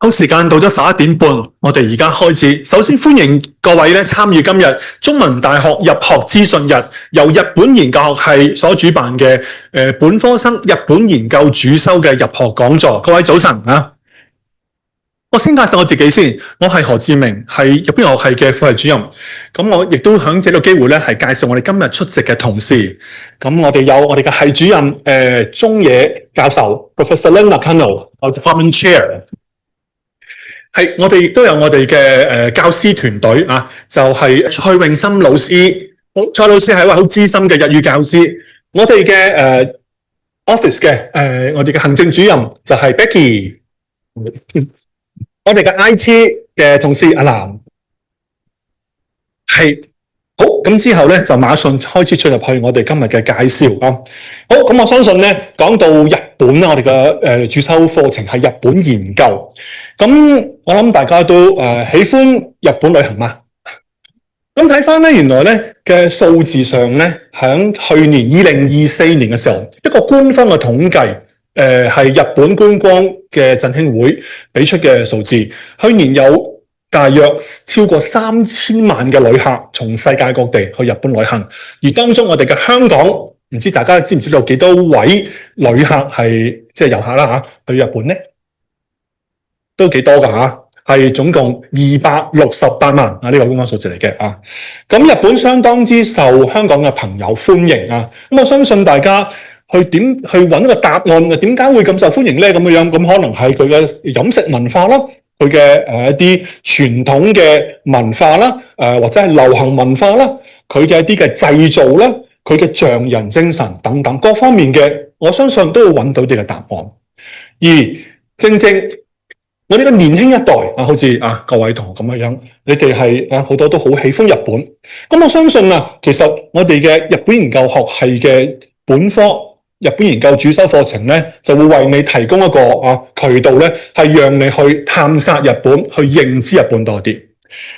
好，時間到咗11點半，我哋而家開始。首先歡迎各位咧參與今日中文大學入學資訊日，由日本研究學系所主辦嘅本科生日本研究主修嘅入學講座。各位早晨啊！我先介紹我自己先，我係何志明，係日本學系嘅副系主任。咁我亦都響這個機會咧，係介紹我哋今日出席嘅同事。咁我哋有我哋嘅系主任中野教授 Professor Len Nakano， 我 Department Chair。係，我哋亦都有我哋嘅教師團隊啊，就係蔡永森老師。蔡老師係一位好資深嘅日語教師。我哋嘅office 嘅我哋嘅行政主任就係 Becky。我哋嘅 IT 嘅同事阿蘭。係。好，咁之後咧就馬上開始進入去我哋今日嘅介紹啊。好，咁我相信咧講到日本啦，我哋嘅主修課程係日本研究。咁我諗大家都喜歡日本旅行嘛。咁睇翻咧，原來咧嘅數字上咧，喺去年2024年嘅時候，一個官方嘅統計，係日本觀光嘅振興會俾出嘅數字，去年有大約超過3000萬嘅旅客從世界各地去日本旅行，而當中我哋嘅香港，唔知大家知唔知道幾多位旅客係即係遊客啦去日本呢？都幾多㗎係總共268萬啊！呢個官方數字嚟嘅啊。咁日本相當之受香港嘅朋友歡迎啊。咁我相信大家去揾個答案，點解會咁受歡迎呢？咁樣咁可能係佢嘅飲食文化啦。佢嘅一啲傳統嘅文化啦，或者係流行文化啦，佢嘅一啲嘅製造啦，佢嘅匠人精神等等各方面嘅，我相信都會揾到啲嘅答案。而正正我哋嘅年輕一代啊，好似各位同學咁樣，你哋係好多都好喜歡日本。咁我相信其實我哋嘅日本研究學系嘅本科日本研究主修課程咧，就會為你提供一個渠道咧，係讓你去探索日本，去認知日本多啲。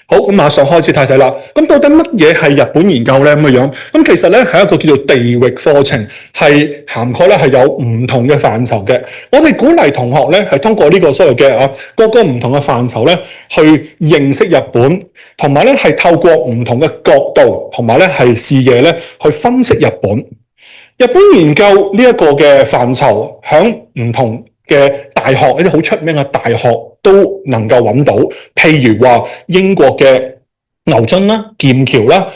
好，咁馬上開始睇睇啦。咁到底乜嘢係日本研究咧？咁樣咁其實咧係一個叫做地域課程，係涵蓋咧係有唔同嘅範疇嘅。我哋鼓勵同學咧係通過呢個所謂嘅各個唔同嘅範疇咧，去認識日本，同埋咧係透過唔同嘅角度，同埋咧係視野咧去分析日本。日本研究呢一個嘅範疇，響唔同嘅大學，呢啲好出名嘅大學都能夠揾到。譬如話英國嘅牛津啦、劍橋啦，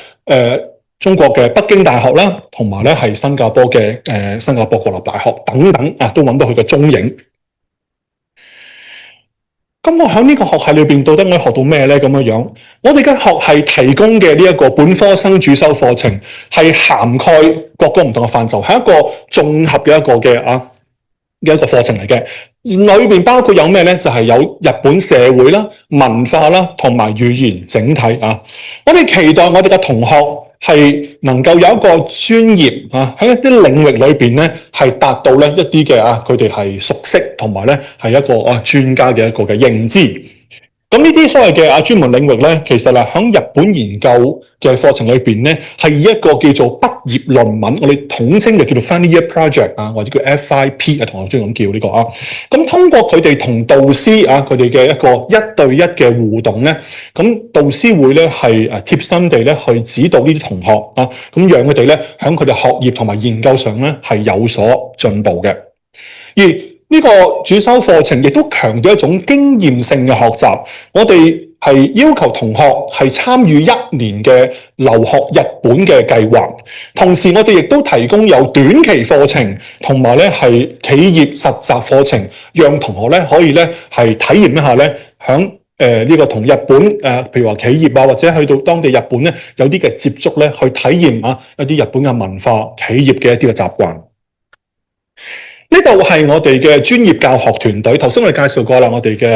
中國嘅北京大學啦，同埋咧係新加坡嘅新加坡國立大學等等都揾到佢嘅蹤影。咁我喺呢個學系裏邊到底我學到咩咧？咁樣，我哋嘅學系提供嘅呢一個本科生主修課程係涵蓋各個唔同嘅範疇，係一個綜合嘅一個嘅一個課程嚟嘅。裏邊包括有咩咧？就係有日本社會啦、文化啦，同埋語言整體啊。我哋期待我哋嘅同學係能夠有一個專業喺一啲領域裏邊咧，係達到咧一啲嘅佢哋係熟悉，同埋咧係一個專家嘅一個嘅認知。咁呢啲所謂嘅專門領域咧，其實喺日本研究嘅課程裏邊咧，係以一個叫做畢業論文，我哋統稱就叫做 Final Year Project 或者叫 FYP 同學中意咁叫呢個咁通過佢哋同導師佢哋嘅一個1對1嘅互動咧，咁導師會咧係貼心地咧去指導呢啲同學咁讓佢哋咧喺佢哋學業同埋研究上咧係有所進步嘅。而呢個主修課程亦都強調一種經驗性嘅學習，我哋係要求同學係參與1年嘅留學日本嘅計劃，同時我哋亦都提供有短期課程同埋咧係企業實習課程，讓同學咧可以咧係體驗一下咧響呢個同日本譬如話企業或者去到當地日本咧有啲嘅接觸咧，去體驗一啲日本嘅文化、企業嘅一啲嘅習慣。呢度係我哋嘅專業教學團隊，頭先我哋介紹過啦，我哋嘅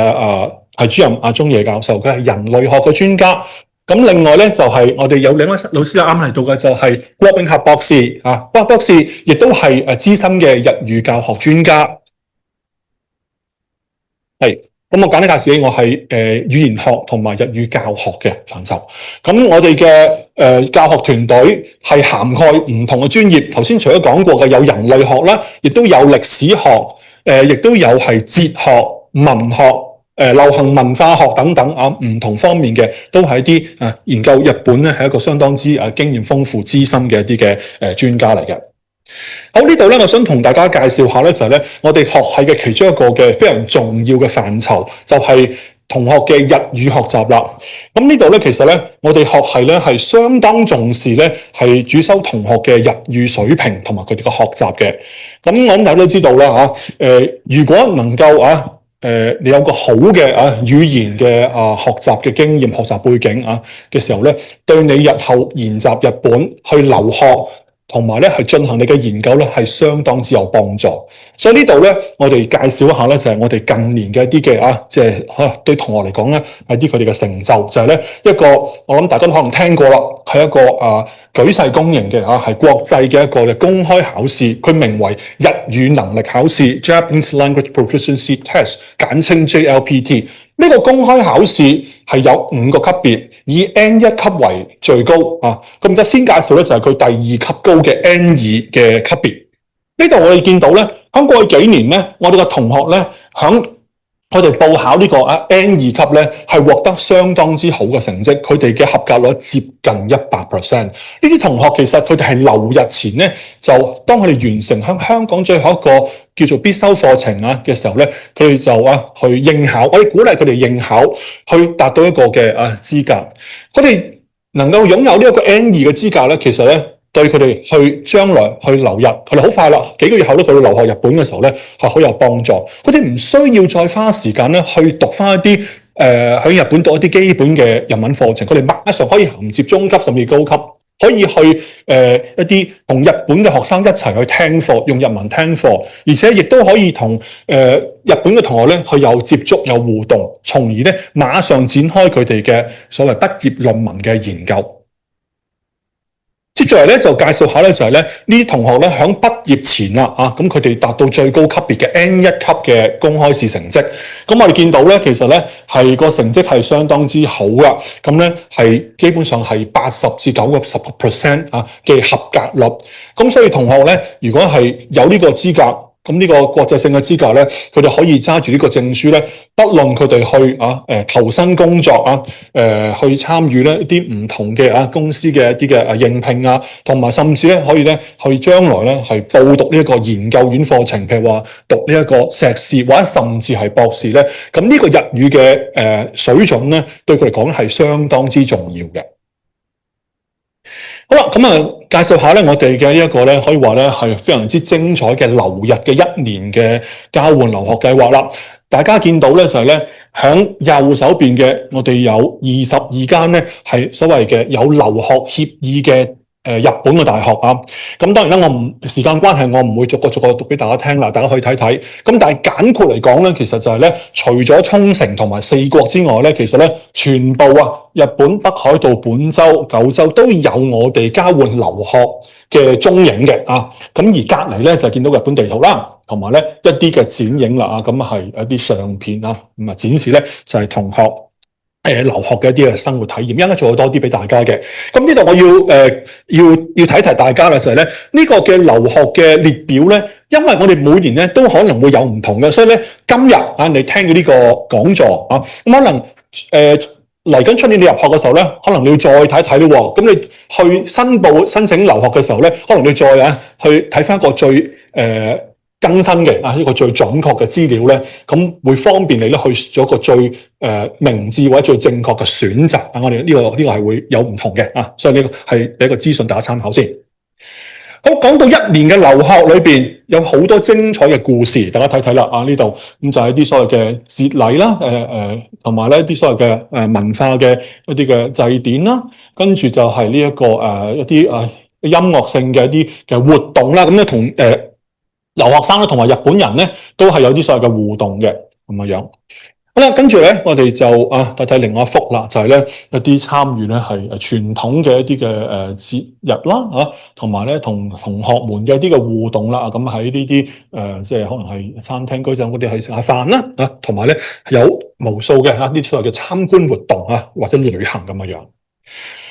係主任中野教授，佢係人類學嘅專家。咁另外咧就係我哋有兩位老師啱嚟到嘅，就係郭永合博士郭博士亦都係資深嘅日語教學專家。係。咁我簡單介紹自己，我係語言學同埋日語教學嘅範疇。咁我哋嘅教學團隊係涵蓋唔同嘅專業。頭先除咗講過嘅有人類學啦，亦都有歷史學，亦都有係哲學、文學、流行文化學等等唔同方面嘅，都係一啲研究日本咧係一個相當之經驗豐富資深嘅一啲嘅專家嚟嘅。好，呢度咧，我想同大家介紹下咧，就係咧我哋學系嘅其中一個嘅非常重要嘅範疇，就係同學嘅日語學習啦。咁呢度咧，其實咧我哋學系咧係相當重視咧係主修同學嘅日語水平同埋佢哋嘅學習嘅。咁我諗大家都知道啦如果能夠你有個好嘅語言嘅學習嘅經驗、學習背景嘅時候咧，對你日後研習日本去留學，同埋咧係進行你嘅研究咧係相當之有幫助。所以呢度咧，我哋介紹一下咧，就係我哋近年嘅一啲嘅即係對同學嚟講咧係啲佢哋嘅成就，就係咧一個我諗大家都可能聽過啦，係一個舉世公認嘅係國際嘅一個嘅公開考試，佢名為日語能力考試 （Japanese Language Proficiency Test），簡稱 JLPT。呢個公開考試係有5個級別，以 N1 級為最高咁而家先介紹咧就係佢第2級高嘅 N2 嘅級別。呢度我哋見到咧，喺過去幾年咧，我哋嘅同學咧響佢哋報考呢個N2 級咧係獲得相當之好嘅成績，佢哋嘅合格率接近100%。呢啲同學其實佢哋係留日前咧，就當佢哋完成喺香港最後一個叫做必修課程嘅時候咧，佢哋就去應考，我哋鼓勵佢哋應考，去達到一個嘅資格。佢哋能夠擁有呢一個 N2 嘅資格咧，其實咧對佢哋去將來去留日，佢哋好快啦，幾個月後咧佢哋留學日本嘅時候咧係好有幫助。佢哋唔需要再花時間咧去讀翻一啲喺日本讀一啲基本嘅日文課程，佢哋馬上可以銜接中級甚至高級。可以去一啲同日本嘅學生一齊去聽課，用日文聽課，而且亦都可以同日本嘅同學咧去有接觸有互動，從而咧馬上展開佢哋嘅所謂畢業論文嘅研究。接住嚟咧就介紹下咧就係咧呢啲同學咧喺畢業前啦咁佢哋達到最高級別嘅 N1 級嘅公開試成績。咁我哋見到咧其實咧係個成績係相當之好噶，咁咧係基本上係80至90% 嘅合格率。咁所以同學咧如果係有呢個資格，咁呢個國際性嘅資格咧，佢哋可以揸住呢個證書咧，不論佢哋去投身工作去參與咧一啲唔同嘅公司嘅一啲嘅應聘同埋甚至咧可以咧去將來咧係報讀呢一個研究院課程，譬如話讀呢一個碩士或者甚至係博士咧，咁呢個日語嘅水準咧對佢嚟講係相當之重要嘅。好啦，咁介紹下咧，我哋嘅呢一個咧，可以話咧係非常之精彩嘅留日嘅1年嘅交換留學計劃啦。大家見到咧就係咧，響右手邊嘅我哋有22間咧係所謂嘅有留學協議嘅日本嘅大學咁當然啦，時間關係，我唔會逐個讀俾大家聽啦，大家可以睇睇。咁但係簡括嚟講咧，其實就係咧，除咗沖繩同埋4國之外咧，其實咧全部日本北海道、本州、九州都有我哋交換留學嘅蹤影嘅咁而隔離咧就見到日本地圖啦，同埋咧一啲嘅剪影啦咁係一啲相片咁展示咧就係同學留學嘅一啲嘅生活體驗，應該做多啲俾大家嘅。咁呢度我要提大家啦，就係咧呢個嘅留學嘅列表咧，因為我哋每年咧都可能會有唔同嘅，所以咧今日你聽嘅呢個講座咁可能嚟緊出年你入學嘅時候咧，可能你要再睇睇咯。咁你去申請留學嘅時候咧，可能你再去睇翻一個最更新嘅一個最準確嘅資料咧，咁會方便你咧去做一個最明智或者最正確嘅選擇我哋呢個係會有唔同嘅所以呢個係俾一個資訊大家參考先。好，講到1年嘅留學裏邊有好多精彩嘅故事，大家睇睇啦呢度咁就係啲所謂嘅節禮啦，同埋咧啲所謂嘅文化嘅一啲嘅祭典啦，跟住就係呢一個一啲音樂性嘅一啲嘅活動啦，咁咧同留學生咧同埋日本人咧都係有啲所謂嘅互動嘅咁嘅樣。好啦，跟住咧我哋就睇睇另外一幅啦，就係咧一啲參與咧係傳統嘅一啲嘅節日啦同埋咧同同學們嘅一啲嘅互動啦，咁喺呢啲即係可能係餐廳居酒屋嗰啲去食下飯啦同埋咧有無數嘅呢啲所謂嘅參觀活動或者旅行咁嘅樣。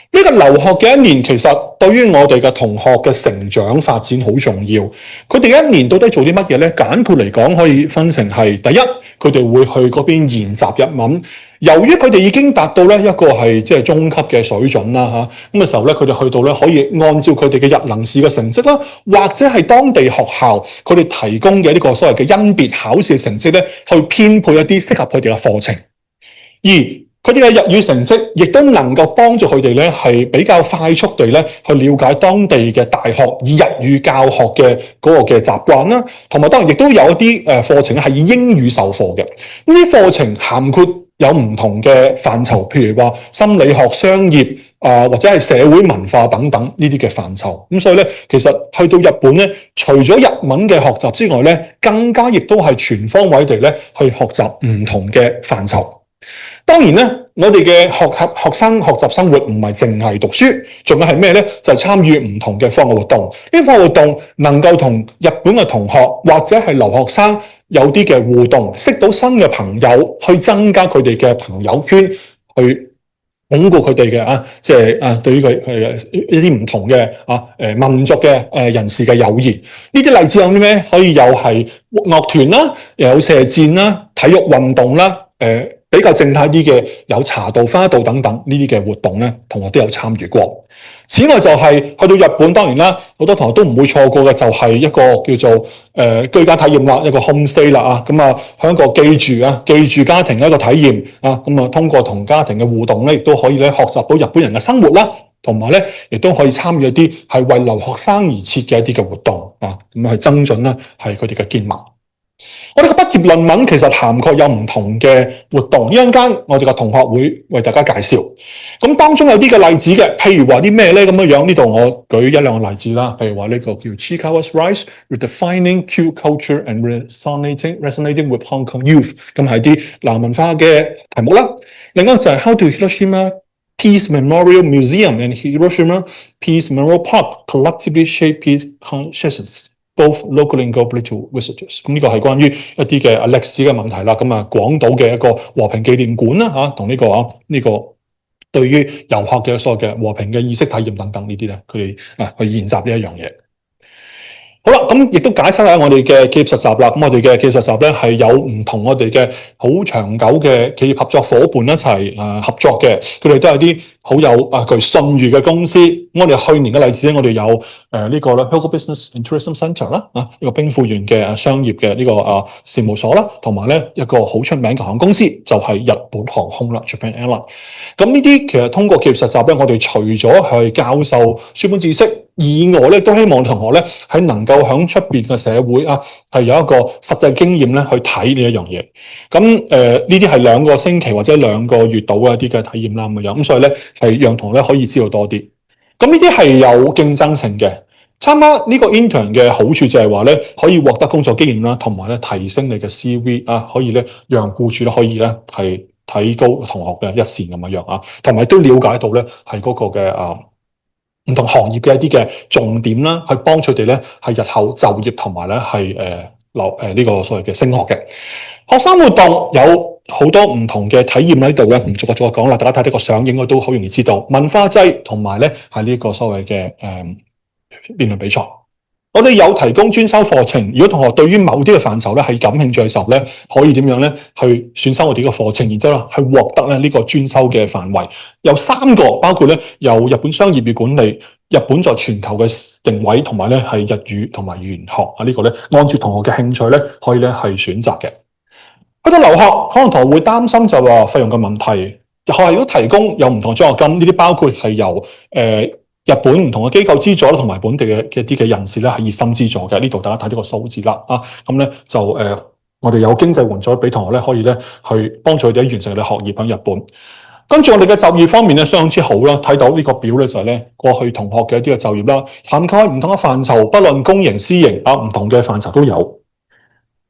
呢個留學嘅一年，其實對於我哋嘅同學嘅成長發展好重要。佢哋一年到底做啲乜嘢咧？簡括嚟講，可以分成係第一，佢哋會去嗰邊研習日文。由於佢哋已經達到咧一個係即係中級嘅水準啦嚇，咁嘅時候咧，佢哋去到咧可以按照佢哋嘅日能試嘅成績啦，或者係當地學校佢哋提供嘅呢個所謂嘅甄別考試嘅成績咧，去編配一啲適合佢哋嘅課程。而佢哋嘅日語成績亦都能夠幫助佢哋咧係比較快速地咧去了解當地嘅大學以日語教學嘅嗰個嘅習慣啦，同埋當然亦都有一啲課程係以英語授課嘅。呢啲課程涵括有唔同嘅範疇，譬如話心理學、商業或者係社會文化等等呢啲嘅範疇。咁所以咧，其實去到日本咧，除咗日文嘅學習之外咧，更加亦都係全方位地咧去學習唔同嘅範疇。當然咧，我哋嘅學生學習生活唔係淨係讀書，仲有係咩咧？就係參與唔同嘅課外活動。呢啲課外活動能夠同日本嘅同學或者係留學生有啲嘅互動，識到新嘅朋友，去增加佢哋嘅朋友圈，去鞏固佢哋嘅即係對於佢一啲唔同嘅民族嘅人士嘅友誼。呢啲例子有啲咩？可以有係樂團啦，又有射箭啦、體育運動啦，比較靜態啲嘅有茶道、花道等等呢啲嘅活動咧，同學都有參與過。此外就係去到日本，當然啦，好多同學都唔會錯過嘅就係一個叫做居家體驗啦，一個 homestay 啦咁喺一個記住家庭嘅一個體驗咁通過同家庭嘅互動咧，亦都可以咧學習到日本人嘅生活啦，同埋咧亦都可以參與一啲係為留學生而設嘅一啲嘅活動咁去增進咧係佢哋嘅見聞。我哋嘅畢業論文其實涵蓋有唔同嘅活動，一陣間我哋嘅同學會為大家介紹。咁當中有啲嘅例子嘅，譬如話啲咩咧咁樣呢度我舉一兩個例子啦。譬如話呢個叫 Chikawa's Rise Redefining Q Culture and Resonating with Hong Kong Youth， 咁係啲南文化嘅題目啦。另外就係 How do Hiroshima Peace Memorial Museum and Hiroshima Peace Memorial Park collectively shape peace consciousness，both locally and globally to visitors。咁呢個係關於一啲嘅歷史嘅問題啦。咁廣島嘅一個和平紀念館啦同呢個對於遊客嘅所謂嘅和平嘅意識體驗等等呢啲咧，佢哋去研習呢一樣嘢。好啦，咁亦都解釋下我哋嘅企業實習啦。咁我哋嘅企業實習咧係有唔同我哋嘅好長久嘅企業合作夥伴一齊合作嘅，佢哋都係啲好有具信譽嘅公司。我哋去年嘅例子咧，我哋有呢個咧 Hyogo Business and Tourism Centre 啦，呢個兵庫縣嘅商業嘅呢個事務所啦，同埋咧一個好出名嘅航空公司就係日本航空啦 Japan Airlines。咁呢啲其實通過企業實習咧，我哋除咗係教授書本知識以外咧，都希望同學咧係能夠喺出邊嘅社會係有一個實際經驗咧去睇呢一樣嘢。咁呢啲係2個星期或者2個月度嘅一啲嘅體驗啦咁樣。咁所以咧係讓同學咧可以知道多啲。咁呢啲係有競爭性嘅。參加呢個 intern 嘅好處就係話咧可以獲得工作經驗啦，同埋咧提升你嘅 CV 可以咧讓僱主咧可以咧係提高同學嘅一線咁樣同埋都了解到咧係嗰個嘅唔同行業嘅一啲嘅重點啦，去幫佢哋咧係日後就業同埋咧係呢個所謂嘅升學嘅學生活動有好多唔同嘅體驗喺度咧，唔逐個講啦，大家睇呢個相應該都好容易知道文化祭同埋咧係呢個所謂嘅辯論比賽。我哋有提供專修課程，如果同學對於某啲嘅範疇咧係感興趣嘅時候咧，可以點樣咧去選修我哋嘅課程，然之後去獲得咧呢個專修嘅範圍。有3個，包括咧有日本商業與管理、日本在全球嘅定位，同埋咧係日語同埋語言學呢個咧，按照同學嘅興趣咧可以咧係選擇嘅。去到留學，可能同學會擔心就話費用嘅問題，學校亦都提供有唔同嘅獎學金，呢啲包括係由日本唔同嘅機構資助啦，同埋本地嘅一啲嘅人士咧係熱心資助嘅。呢度大家睇呢個數字啦，咁咧就我哋有經濟援助俾同學咧，可以咧去幫助佢哋完成佢哋學業喺日本。跟住我哋嘅就業方面咧，相當之好啦。睇到呢個表咧就係咧過去同學嘅一啲嘅就業啦，涵蓋唔同嘅範疇，不論公營私營唔同嘅範疇都有。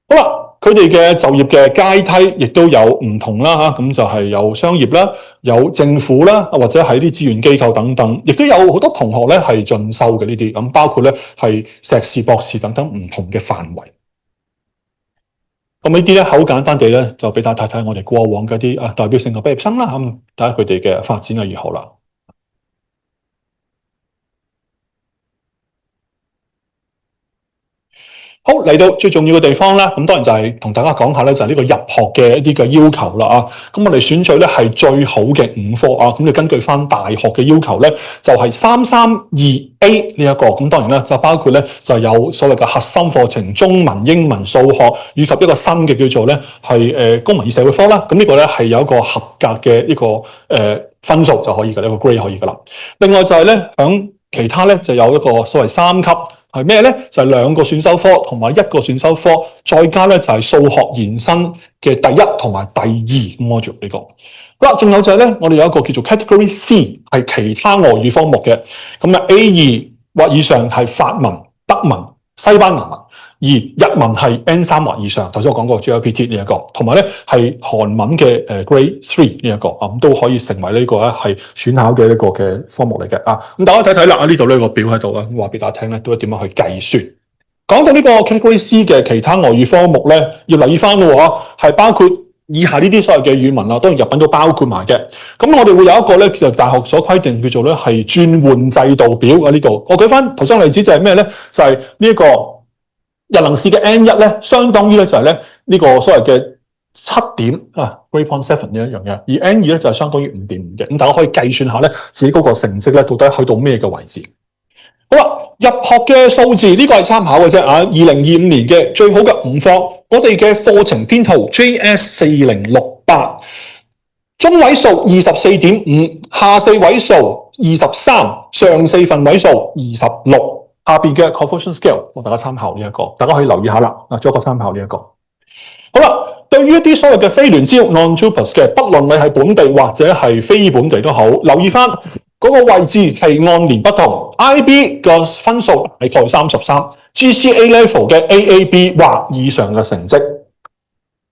好啦。佢哋嘅就業嘅階梯亦都有唔同啦，咁就係有商業啦，有政府啦，或者係啲資源機構等等，亦都有好多同學咧係進修嘅呢啲，咁包括咧係碩士、博士等等唔同嘅範圍。咁呢啲咧好簡單地咧就俾大家睇睇我哋過往嘅啲代表性嘅畢業生啦，咁睇下佢哋嘅發展係如何啦。好，嚟到最重要嘅地方啦，咁當然就係同大家講下咧，就係呢個入學嘅一啲嘅要求啦啊。咁我哋選取咧係最好嘅5科啊。咁你根據翻大學嘅要求咧，就係332A 呢一個。咁當然咧就包括咧就有所謂嘅核心課程，中文、英文、數學，以及一個新嘅叫做咧係公民與社會科啦。咁呢個咧係有一個合格嘅呢個分數就可以嘅，呢個 grade 可以噶啦。另外就係咧響其他咧就有一個所謂3級。係咩咧？就係2個選修科同埋1個選修科，再加咧就係數學延伸嘅第1同埋第2 module 呢個。好啦，仲有就係咧，我哋有一個叫做 Category C， 係其他外語科目嘅。咁啊 A2或以上係法文、德文、西班牙文，而日文係 N3 或以上。頭先我講過 JLPT 呢一個，同埋咧係韓文嘅Grade 3呢一個啊，咁都可以成為呢個咧係選考嘅一個嘅科目嚟嘅啊。咁大家睇睇啦，呢度呢個表喺度啊，話俾大家聽咧，都點樣去計算。講到呢個 Category C 嘅其他外語科目咧，要留意翻嘅喎，係包括以下呢啲所謂嘅語文啊，當然日文都包括埋嘅。咁我哋會有一個咧，叫做大學所規定叫做咧係轉換制度表啊。呢度我舉翻頭先例子就係咩咧？就係呢一個日能試嘅 N1咧，相當於咧就係咧呢個所謂嘅7點啊 grade point 7呢一樣嘢，而 N2咧就係相當於5.5嘅。咁大家可以計算下咧自己嗰個成績咧到底去到咩嘅位置。好啦，入學嘅數字呢個係參考嘅啫啊。2025年嘅最好嘅5科，我哋嘅課程編號 JS4068，中位數24.5，下4位數23，上4分位數26。下邊嘅 Confucian Scale， 我大家參考呢一個，大家可以留意下啦。啊，做一個參考呢一個。好啦，對於一啲所謂嘅非聯招 non-JUPAS 嘅，不論你係本地或者係非本地都好，留意翻嗰個位置係按年不同。IB 嘅分數係概33，GCA level 嘅 AAB 或以上嘅成績。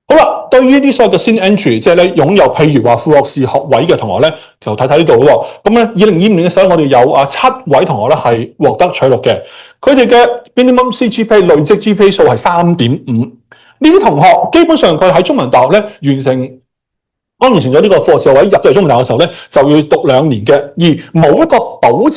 好啦，對於啲所謂嘅 Senior Entry， 即係咧擁有譬如話副學士學位嘅同學咧，就睇睇呢度咯。咁咧，2025年嘅時候，我哋有7位同學咧係獲得取錄嘅，佢哋嘅 minimum CGPA 累積 GPA 數係3.5。呢啲同學基本上佢喺中文大學咧剛完成咗呢個課士學位入到嚟中文大學嘅時候咧，就要讀2年嘅，而冇一個保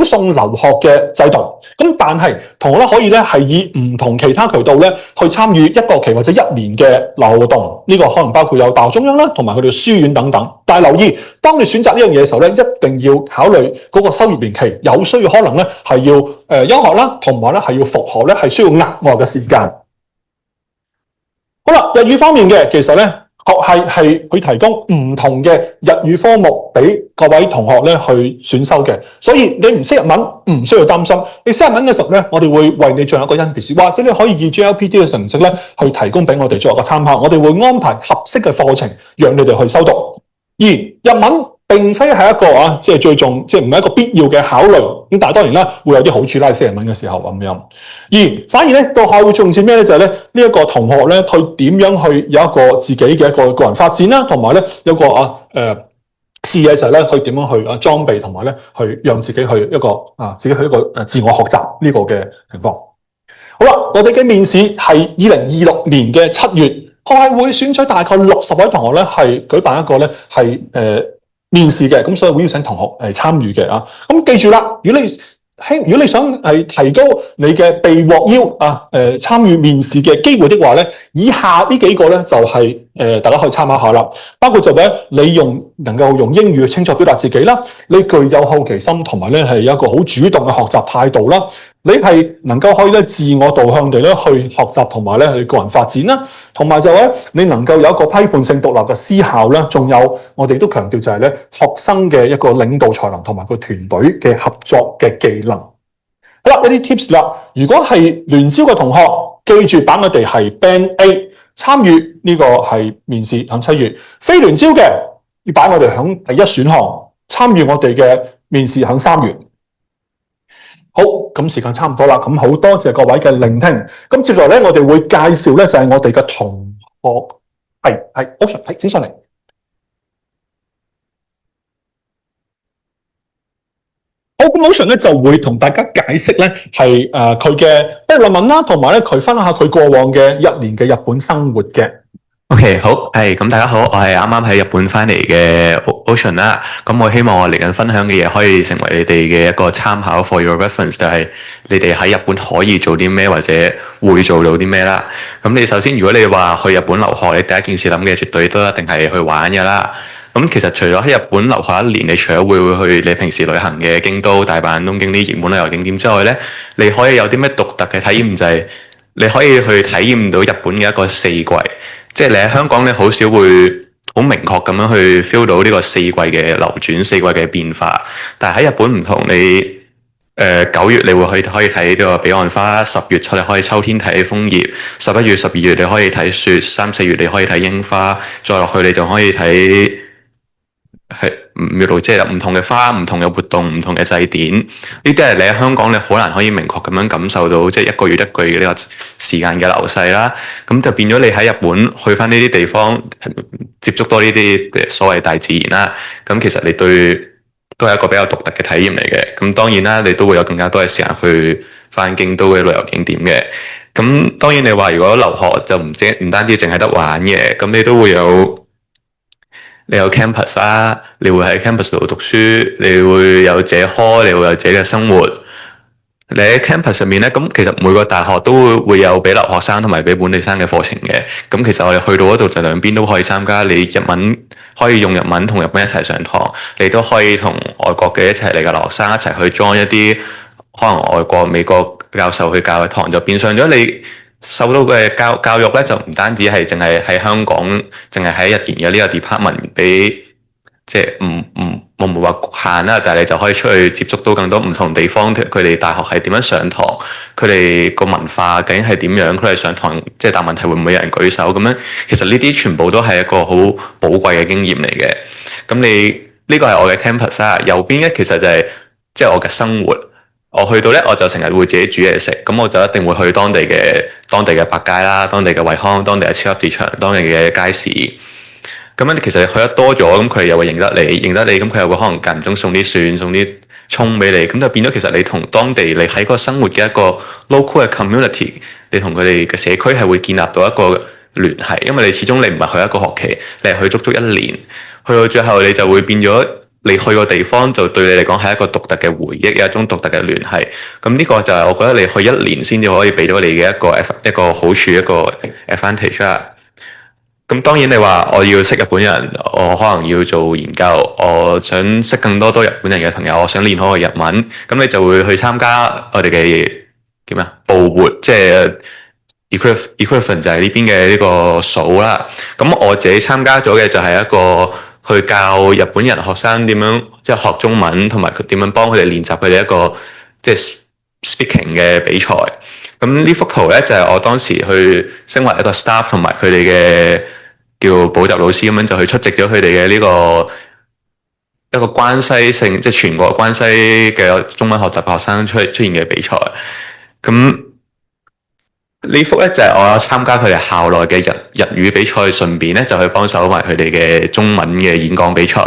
送留學嘅制度。咁但係同學咧可以咧係以唔同其他渠道咧去參與1個期或者1年嘅留學活動。呢個可能包括有大學中央啦，同埋佢哋書院等等。但係留意，當你選擇呢樣嘢嘅時候咧，一定要考慮嗰個修業年期，有需要可能咧係要休學啦，同埋咧係要復學咧係需要額外嘅時間。好啦，日語方面嘅其實咧。學系係佢提供唔同嘅日語科目俾各位同學咧去選修嘅，所以你唔識日文唔需要擔心。你識日文嘅時候咧，我哋會為你進行一個甄別試，或者你可以以 JLPT 嘅成績咧去提供俾我哋作為一個參考。我哋會安排合適嘅課程，讓你哋去修讀。而日文並非係一個即係最重，即係唔係一個必要嘅考慮。咁但係當然啦，會有啲好處啦，識日文嘅時候咁樣。而反而咧，到學會重視咩咧？就係咧呢一個同學咧，佢點樣去有一個自己嘅一個個人發展啦，同埋咧有個視野就係咧，佢點樣去裝備，同埋咧去讓自己去一個自己去一個自我學習呢個嘅情況。好啦，我哋嘅面試係2026年嘅7月，學係會選取大概60位同學咧，係舉辦一個咧係面試嘅，咁所以會邀請同學參與嘅啊。咁記住啦，如果你想係提高你嘅被獲邀參與面試嘅機會的話咧，以下呢幾個咧就係大家可以參考下啦。包括就係你能夠用英語清楚表達自己啦，你具有好奇心，同埋咧係有一個好主動嘅學習態度啦。你係能夠可以咧自我導向地咧去學習，同埋咧你個人發展啦，同埋就係咧你能夠有一個批判性獨立嘅思考啦，仲有我哋都強調就係咧學生嘅一個領導才能同埋個團隊嘅合作嘅技能。好啦，一啲 tips 啦，如果係聯招嘅同學，記住把我哋係 Band A 參與呢個係面試喺7月，非聯招嘅要擺我哋喺第1選項參與我哋嘅面試喺3月。好，咁時間差唔多啦，咁好多謝各位嘅聆聽。咁接落嚟咧，我哋會介紹咧就係我哋嘅同學，係 Ocean， 請上嚟。好，咁 Ocean 咧就會同大家解釋咧係佢嘅畢業論文啦，同埋咧佢分享下佢過往嘅1年嘅日本生活嘅。OK，好，咁大家好，我係啱啱喺日本翻嚟嘅 Ocean 啦。咁我希望我嚟緊分享嘅嘢可以成為你哋嘅一個參考 for your reference，就係你哋喺日本可以做啲咩或者會做到啲咩啦。咁你首先如果你話去日本留學，你第一件事諗嘅絕對都一定係去玩㗎啦。咁其實除咗喺日本留學一年，你除咗會去你平時旅行嘅京都、大阪、東京啲熱門旅遊景點之外呢，你可以有啲咩獨特嘅體驗，就係你可以去體驗到日本嘅一個四季。即係你喺香港，你好少會好明確咁樣去 feel 到呢個四季嘅流轉、四季嘅變化。但係喺日本唔同，你9月你會可以睇呢個彼岸花，10月你可以秋天睇楓葉，11月、12月你可以睇雪，3、4月你可以睇櫻花，再落去你就可以睇係5月度，即係唔同嘅花、唔同嘅活動、唔同嘅祭典。呢啲係你喺香港你好難可以明確咁樣感受到，即係一個月一個月嘅呢個時間嘅流逝啦。咁就變咗你喺日本去翻呢啲地方接觸多呢啲所謂大自然啦。咁其實你都係一個比較獨特嘅體驗嚟嘅。咁當然啦，你都會有更加多嘅時間去翻京都嘅旅遊景點嘅。咁當然你話如果留學就唔單止淨係得玩嘅，咁你都會你有 campus 啦，你會喺 campus 度讀書，你會有自己開，你會有自己嘅生活。你喺 campus 上面咧，咁其實每個大學都會有俾留學生同埋俾本地生嘅課程嘅。咁其實我哋去到嗰度就兩邊都可以參加，你日文可以用日文同日本一齊上堂，你都可以同外國嘅一齊嚟嘅留學生一齊去 join 一啲可能外國美國教授去教嘅堂，就變相咗你受到嘅教育咧，就唔單止係淨係喺香港，淨係喺日研嘅呢個 department 俾，即係我唔會話局限啦，但係你就可以出去接觸到更多唔同地方，佢哋大學係點樣上堂，佢哋個文化究竟係點樣，佢哋上堂即係答問題會唔會有人舉手咁樣，其實呢啲全部都係一個好寶貴嘅經驗嚟嘅。咁你呢個係我嘅 campus 啦，右邊咧其實就係即係我嘅生活。我去到咧，我就成日會自己煮嘢食，咁我就一定會去當地嘅百佳啦，當地嘅惠康，當地嘅超級市場，當地嘅街市。咁樣其實你去得多咗，咁佢哋又會認得你，咁佢又會可能間唔中送啲蒜、送啲葱俾你，咁就變咗其實你同當地你喺個生活嘅一個 local 嘅 community，你同佢哋嘅社區係會建立到一個聯繫，因為你始終你唔係去一個學期，你係去足足1年，去到最後你就會變咗。你去個地方就對你嚟講係一個獨特嘅回憶，有一種獨特嘅聯繫。咁呢個就係我覺得你去1年先至可以俾到你嘅一個好處，一個 advantage 啦。咁當然你話我要識日本人，我可能要做研究，我想識更多日本人嘅朋友，我想練好個日文，咁你就會去參加我哋嘅叫咩部活，即係 equivalent 就係呢邊嘅呢個數啦。咁我自己參加咗嘅就係一個。去教日本人學生點樣即係學中文，同埋佢點樣幫佢哋練習佢哋一個即係 speaking 嘅比賽。咁呢幅圖咧就係我當時去升為一個 staff 同埋佢哋嘅叫補習老師咁樣，就去出席咗佢哋嘅呢個一個關西性即係全國關西嘅中文學習學生出現嘅比賽。咁呢幅咧就係我參加佢哋校內嘅日語比賽，順便咧就去幫手埋佢哋嘅中文嘅演講比賽。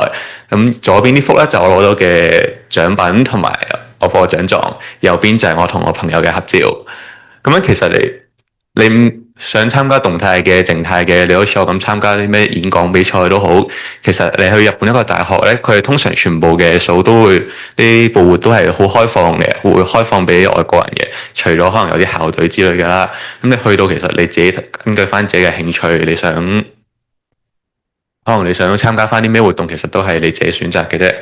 咁左邊呢幅咧就我攞到嘅獎品同埋我課獎狀，右邊就係我同我朋友嘅合照。咁樣其實你想參加動態嘅、靜態嘅，你好似我咁參加啲咩演講比賽都好。其實你去日本一個大學咧，佢哋通常全部嘅數都會啲部活都係好開放嘅，會開放俾外國人嘅。除咗可能有啲校隊之類嘅啦，咁你去到其實你自己根據翻自己嘅興趣，可能你想參加翻啲咩活動，其實都係你自己選擇嘅啫。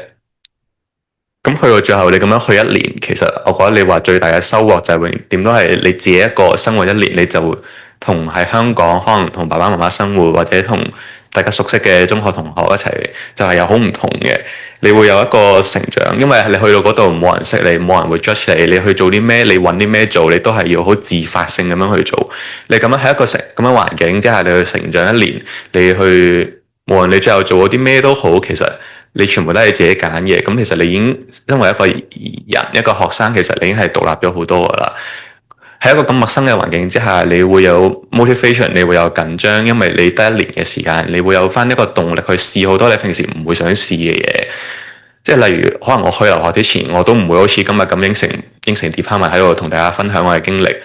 咁去到最後，你咁樣去1年，其實我覺得你話最大嘅收穫就係點都係你自己一個生活1年，你就同喺香港可能同爸爸媽媽生活，或者同大家熟悉嘅中學同學一齊，就係有好唔同嘅。你會有一個成長，因為你去到嗰度冇人識你，冇人會 judge 你，你去做啲咩，你揾啲咩做，你都係要好自發性咁樣去做。你咁樣喺一個咁樣環境之下，你去成長1年，你去無論你最後做咗啲咩都好，其實你全部都係自己揀嘅。咁其實你已經因為一個人一個學生，其實你已經係獨立咗好多噶啦。喺一個咁陌生嘅環境之下，你會有 motivation， 你會有緊張，因為你得1年嘅時間，你會有翻一個動力去試好多你平時唔會想試嘅嘢。即係例如，可能我去留學之前，我都唔會好似今日咁應承 department 喺度同大家分享我嘅經歷。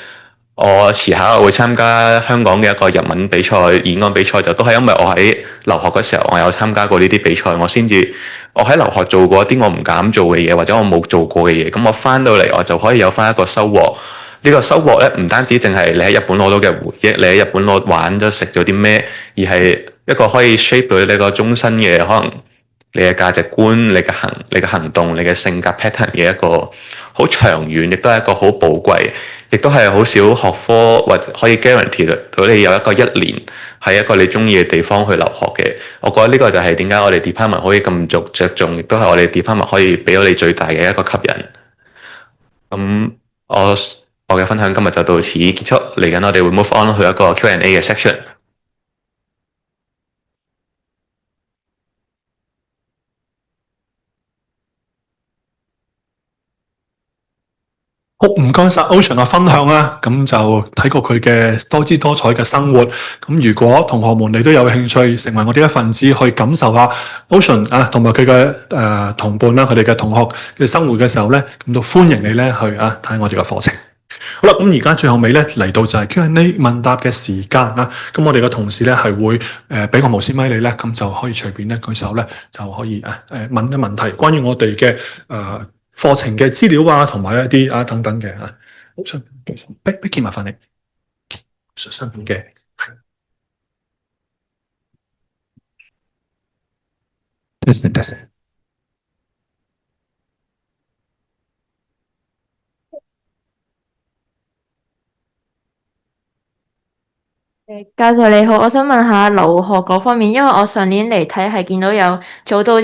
我遲下會參加香港嘅一個日文比賽、演講比賽，就都係因為我喺留學嗰時候，我有參加過呢啲比賽，我喺留學做過一啲我唔敢做嘅嘢，或者我冇做過嘅嘢，咁我翻到嚟我就可以有翻一個收穫。呢個收穫咧，唔單止淨係你喺日本攞到嘅回憶，你喺日本玩咗食咗啲咩，而係一個可以 shape 到你個終身嘅可能你嘅價值觀、你嘅行動、你嘅性格 pattern 嘅一個好長遠，亦都係一個好寶貴，亦都係好少學科或者可以 guarantee 到你有一個1年喺一個你中意嘅地方去留學嘅。我覺得呢個就係點解我哋 department 可以咁着重，亦都係我哋 department 可以俾到你最大嘅一個吸引。咁我嘅分享今日就到此結束，嚟緊我哋會 move on 去一個 Q&A 嘅 section。好，唔該晒 Ocean 嘅分享啦，咁就睇過佢嘅多姿多彩嘅生活。咁如果同學們你都有興趣成為我哋一份子，去感受下 Ocean 啊，同埋佢嘅同伴啦，佢哋嘅同學嘅生活嘅時候咧，咁都歡迎你咧去睇我哋嘅課程。好啦，咁而家最後尾咧嚟到就係 Q&A 問答嘅時間啦。咁我哋嘅同事咧係會俾個無線咪你咧，咁就可以隨便咧舉手咧就可以問一問題，關於我哋嘅課程嘅資料啊，同埋一啲等等嘅好，上邊舉手，Becky 麻煩你上邊嘅。Testing。教授你好，我想問下留學嗰方面，因為我上年嚟睇係見到有早稻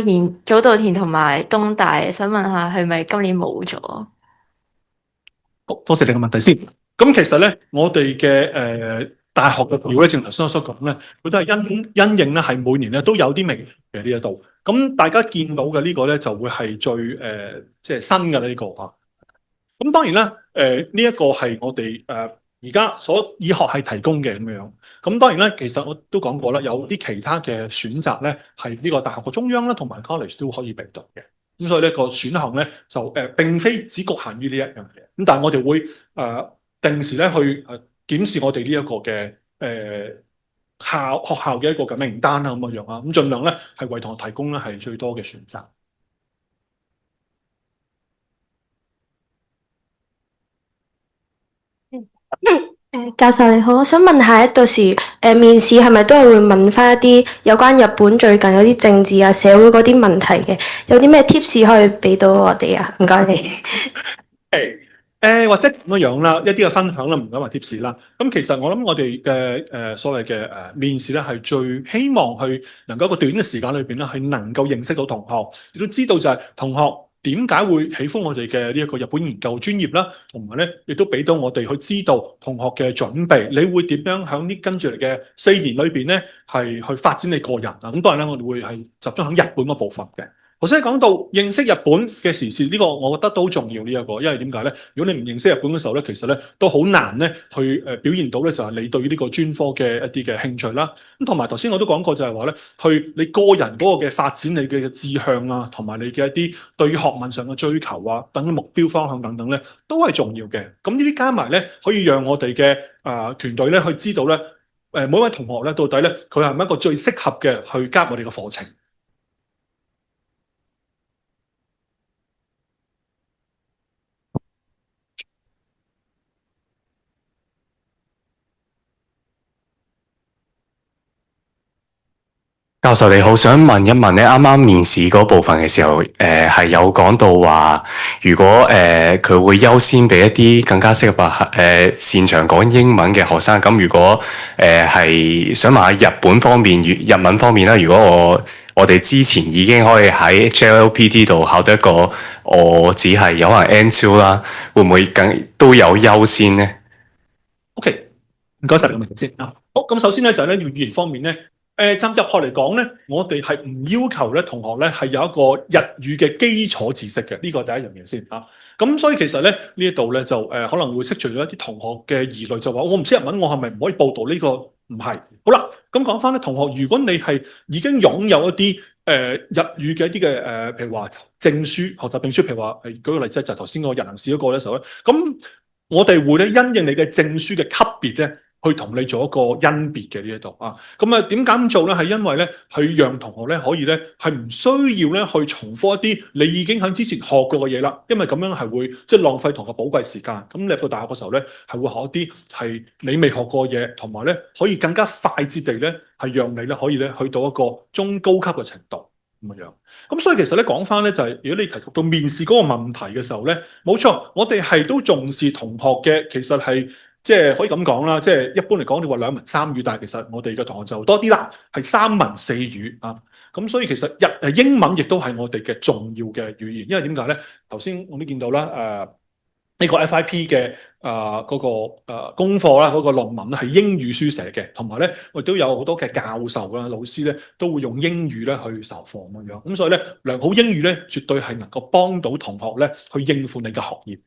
田同埋東大，想問下係咪今年冇咗？好，多謝你嘅問題先。咁其實咧，我哋嘅大學嘅表咧，正如頭先我所講咧，佢都係因應咧，係每年咧都有啲微嘅呢一度。咁大家見到嘅呢個咧，就會係最即係新嘅呢個啊。咁當然啦，呢一個係我哋而家醫學係提供嘅咁樣。咁當然啦，其實我都講過啦，有啲其他嘅選擇咧，係呢個大學嘅中央啦，同埋 college 都可以俾到嘅。咁所以呢個選項咧就並非只局限於呢一樣嘢。咁但係我哋會定時咧去檢視我哋呢一個嘅學校嘅一個嘅名單啊咁樣啊，咁盡量咧係為同學提供咧係最多嘅選擇。教授你好，我想問下，到時面試係咪都係會問翻一啲有關日本最近嗰啲政治啊、社會嗰啲問題嘅？有啲咩 tips 可以俾到我哋啊？唔該你。或者咁樣啦，一啲嘅分享啦，唔敢話 tips 啦。咁其實我諗我哋嘅所謂嘅面試咧，係最希望去能夠一個短嘅時間裏邊咧，係能夠認識到同學，亦都知道就係同學點解會喜歡我哋嘅呢一個日本研究專業啦，同埋咧亦都俾到我哋去知道同學嘅準備，你會點樣喺呢跟住嚟嘅4年裏邊咧係去發展你個人啊。咁當然啦，我哋會係集中喺日本嗰部分嘅。頭先講到認識日本嘅時事呢個，我覺得都好重要呢一個，因為點解咧？如果你唔認識日本嘅時候咧，其實咧都好難咧去表現到咧就係你對呢個專科嘅一啲嘅興趣啦。咁同埋頭先我都講過就係話咧，去你個人嗰個嘅發展，你嘅志向啊，同埋你嘅一啲對於學問上嘅追求啊，等目標方向等等咧，都係重要嘅。咁呢啲加埋咧，可以讓我哋嘅團隊咧去知道咧，每一位同學咧到底咧佢係咪一個最適合嘅去加入我哋嘅課程。教授你好，想問一問咧，啱啱面試嗰部分嘅時候，係有講到話，如果佢會優先俾一啲更加適合擅長講英文嘅學生。咁如果係想問下日本方面、日文方面啦，如果我哋之前已經可以喺 JLPT 度考到一個，我只係有可能 N2 啦，會唔會都有優先咧 ？OK， 唔該晒你嘅問題先啊。好，咁首先咧就係咧語言方面咧。就入學嚟講咧，我哋係唔要求咧同學咧係有一個日語嘅基礎知識嘅，呢個第一樣嘢先啊。咁所以其實咧呢一度咧就可能會釋除咗一啲同學嘅疑慮，就話我唔識日文，我係咪唔可以報讀呢個？唔係。好啦，咁講翻咧，同學，如果你係已經擁有一啲日語嘅一啲嘅譬如話證書、學習證書，譬如話舉個例子就係頭先個人能試嗰個嘅時候咧，咁我哋會咧因應你嘅證書嘅級別咧，去同你做一個甄別嘅呢一度啊。咁啊點解咁做咧？係因為咧，去讓同學咧可以咧係唔需要咧去重複一啲你已經喺之前學過嘅嘢啦。因為咁樣係會即係浪費同學寶貴時間。咁你入到大學嘅時候咧，係會學一啲係你未學過嘅嘢，同埋咧可以更加快捷地咧係讓你咧可以咧去到一個中高級嘅程度。咁樣，咁所以其實咧講翻咧就係、如果你提及到面試嗰個問題嘅時候咧，冇錯，我哋係都重視同學嘅，其實係即係可以咁講啦，即係一般嚟講你話兩文三語，但係其實我哋嘅同學就多啲啦，係三文四語啊，咁所以其實英文亦都係我哋嘅重要嘅語言，因為點解咧？頭先我都見到啦，呢個 FIP 嘅嗰個功課啦，嗰個論文咧係英語書寫嘅，同埋咧我亦都有好多嘅教授啦、老師咧都會用英語咧去授課咁樣，咁所以咧良好英語咧絕對係能夠幫到同學咧去應付你嘅學業。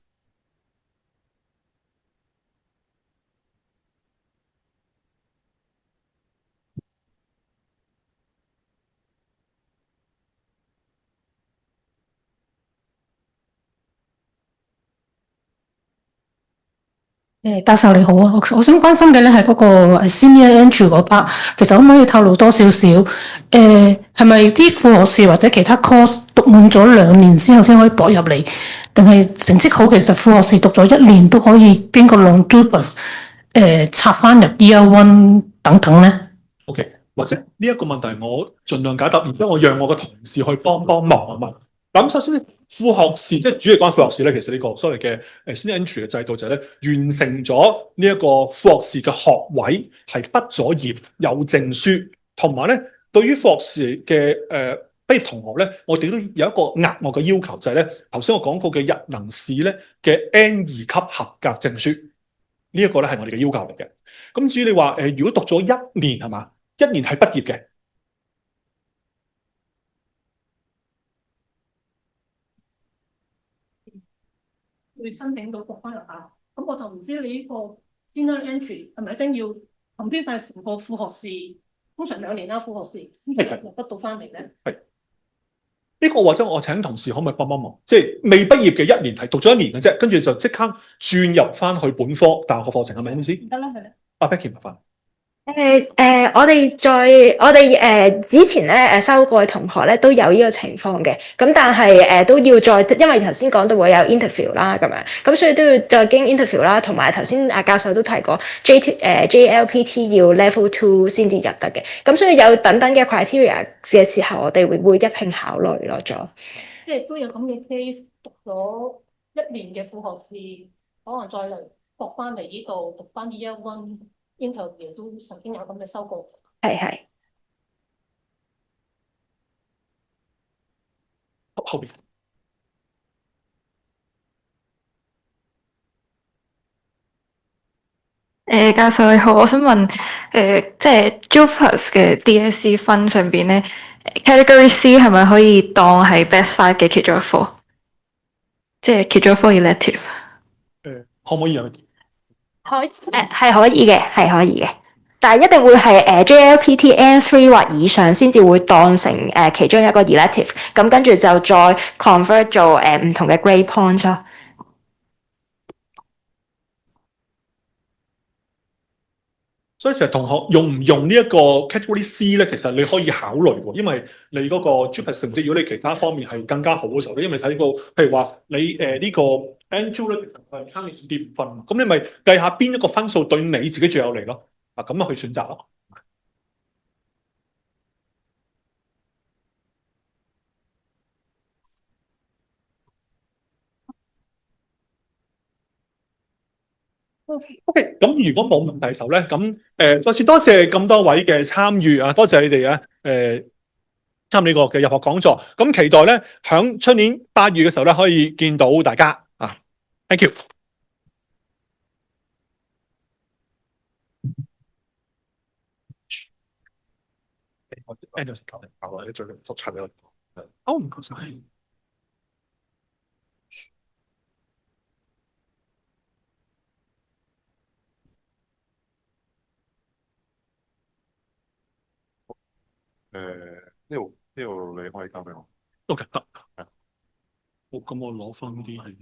教授你好啊，我想關心嘅咧係嗰個senior entry 嗰 part，其實可唔可以透露多少少？係咪啲副學士或者其他 course 讀滿咗2年之後先可以駁入嚟？定係成績好，其實副學士讀咗1年都可以經過 longibus 插翻入 year one 等等咧？OK， 或者呢一個問題我盡量解答，然之後我讓我嘅同事去幫忙啊嘛。咁首先咧，副學士即係主要講副學士咧，其實呢個所謂嘅senior entry 嘅制度就係咧，完成咗呢一個副學士嘅學位，係畢咗業有證書，同埋咧對於副學士嘅畢業同學咧，我哋都有一個額外嘅要求，就係咧頭先我講過嘅日能試咧嘅 N2 級合格證書，呢一個咧係我哋嘅要求嚟嘅。咁至於你話如果讀咗1年係嘛，1年係畢業嘅。會申請到讀翻入大學，咁我就唔知你呢個 senior entry 係咪一定要complete晒成個副學士，通常2年啦，副學士先至入得到翻嚟咧。係呢個或者我請同事可唔可以幫忙？即係未畢業嘅1年係讀咗1年嘅啫，跟住就即刻轉入翻去本科大學課程係咪咁意思？唔得啦，係咧。阿 Becky 麻煩。我哋之前咧收過嘅同學咧都有呢個情況嘅，咁但係都要再，因為頭先講到會有 interview 啦咁樣，咁所以都要再經 interview 啦，同埋頭先阿教授都提過 JLPT 要 level 2先至入得嘅，咁所以有等等嘅 criteria 嘅時候，我哋會一併考慮咯咗。即係都有咁嘅 case，讀咗1年嘅副學士，可能再嚟讀翻嚟呢度讀翻 year one interview 都曾經有咁嘅收過。係。後邊。教授你好，我想問，即係 JUPAS 嘅 DSE 分上邊咧，Category C 係咪可以當係 Best 5嘅其中一科？即係其中一科 elective。可唔可以有？係可以嘅，係可以嘅，但係一定會係JLPT N3 或以上先至會當成其中一個 elective，咁跟住就再 convert 做唔同嘅 grade points 咯。所以其實同學用唔用呢一個 category C 咧，其實你可以考慮喎，因為你嗰個 JUPAS 成績，如果你其他方面係更加好嘅時候咧，因為睇過，譬如話你呢個 N2 咧係慳你5.5分，咁你咪計下邊一個分數對你自己最有利咯，啊咁啊去選擇咯。OK，咁如果冇問題嘅時候咧，咁再次多謝咁多位嘅參與啊，多謝你哋啊，參與呢個嘅入學講座，咁期待咧響出年8月嘅時候咧可以見到大家啊 ，thank you。哦，唔該晒。呢度你可以交俾我。OK，得。好，咁我攞翻啲係。